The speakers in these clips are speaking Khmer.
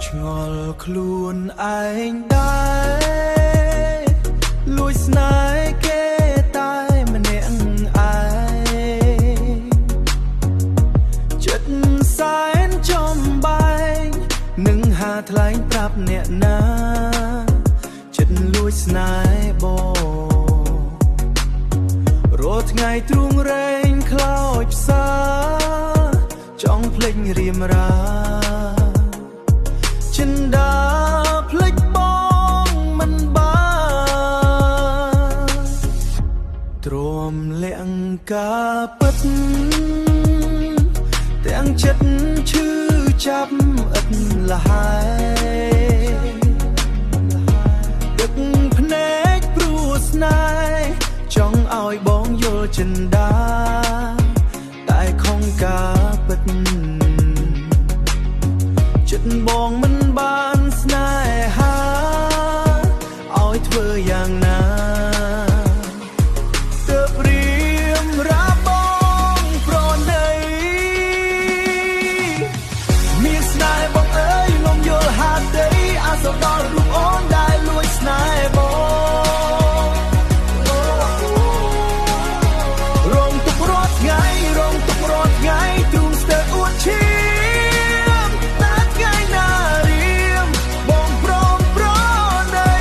ឆ្ងល់ខ្លួនឯងដែរលួចស្នេហ៍គេតែម្នាក់ឯងចិត្តសែនចំបែងនឹងហាថ្លែងប្រាប់អ្នកណាចិត្តលួចស្នេហ៍បងរាល់ថ្ងៃទ្រូងរែងខ្លោចផ្សាចង់ភ្លេចរៀមរាចិនដាភ្លេចបងមិនបានទ្រាំលាក់ការពិតទាំងចិត្តឈឺចាប់ឥតលហើយដឹកភ្នែកព្រោះស្នេហ៍ចង់ឲ្យបងយល់ចិនដាតែខំការពិតចិត្តបងមិនបានស្នេហាឲ្យធ្វើយ៉ាងណាទើបរៀមរាបងប្រណីមានស្នេហ៍បងអើយលំយល់ហាត់ទេអាសដល់រូបអូនដែលលួចស្នេហ៍បងរងទុករត់ថ្ងៃទ្រូងស្ទើរអួតឈាមតែថ្ងៃណារៀមបងព្រមប្រណី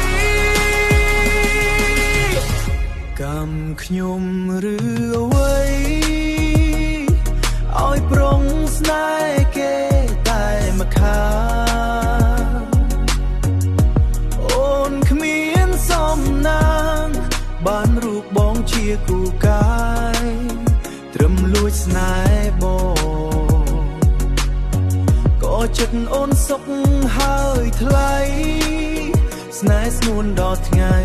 កម្មខ្ញុំឬអ្វីឲ្យប្រុងស្នេហ៍គេតែម្ខាងអូនគ្មានសំណាងបានរូបបងជាគូកាយត្រឹមលួចស្នេហ៍បងក៏ចិត្តអូនសុខហើយថ្លៃស្នេហ៍ស្នួនដល់ថ្ងៃ